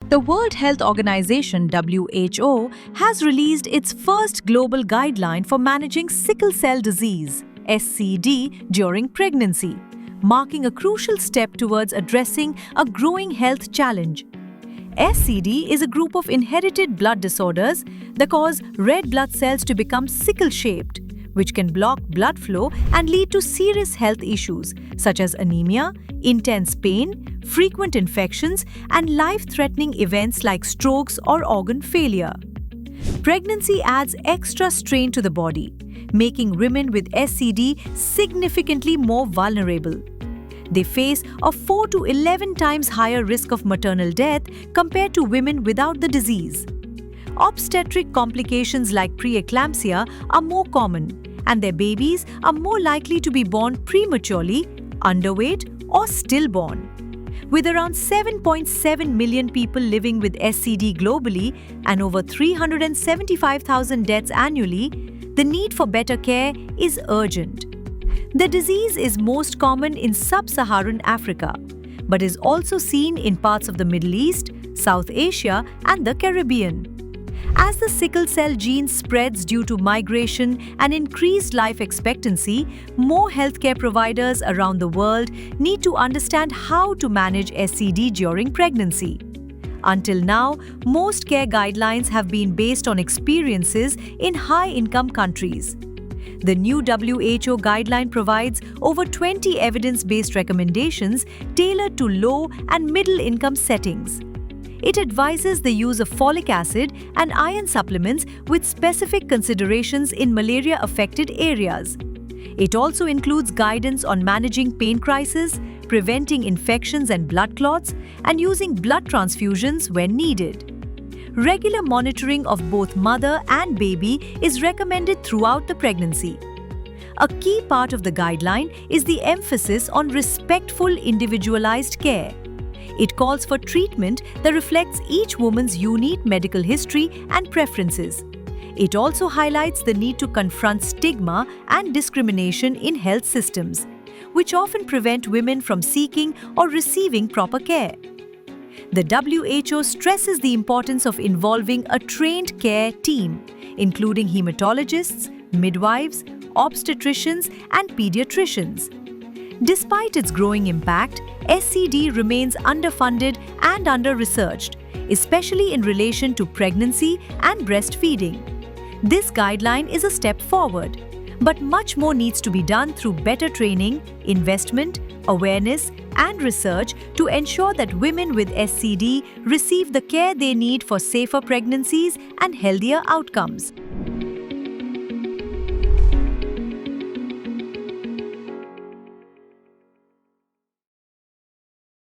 The World Health Organization (WHO) has released its first global guideline for managing sickle cell disease (SCD) during pregnancy, marking a crucial step towards addressing a growing health challenge. SCD is a group of inherited blood disorders that cause red blood cells to become sickle-shaped, which can block blood flow and lead to serious health issues such as anemia, intense pain, frequent infections, and life-threatening events like strokes or organ failure. Pregnancy adds extra strain to the body, making women with SCD significantly more vulnerable. They face a 4 to 11 times higher risk of maternal death compared to women without the disease. Obstetric complications like preeclampsia are more common, and their babies are more likely to be born prematurely, underweight, or stillborn. With around 7.7 million people living with SCD globally and over 375,000 deaths annually, the need for better care is urgent. The disease is most common in sub-Saharan Africa, but is also seen in parts of the Middle East, South Asia, and the Caribbean. As the sickle cell gene spreads due to migration and increased life expectancy, more healthcare providers around the world need to understand how to manage SCD during pregnancy. Until now, most care guidelines have been based on experiences in high-income countries. The new WHO guideline provides over 20 evidence-based recommendations tailored to low and middle-income settings. It advises the use of folic acid and iron supplements with specific considerations in malaria-affected areas. It also includes guidance on managing pain crises, preventing infections and blood clots, and using blood transfusions when needed. Regular monitoring of both mother and baby is recommended throughout the pregnancy. A key part of the guideline is the emphasis on respectful individualized care. It calls for treatment that reflects each woman's unique medical history and preferences. It also highlights the need to confront stigma and discrimination in health systems, which often prevent women from seeking or receiving proper care. The WHO stresses the importance of involving a trained care team, including hematologists, midwives, obstetricians, and pediatricians. Despite its growing impact, SCD remains underfunded and under-researched, especially in relation to pregnancy and breastfeeding. This guideline is a step forward, but much more needs to be done through better training, investment, awareness, and research to ensure that women with SCD receive the care they need for safer pregnancies and healthier outcomes.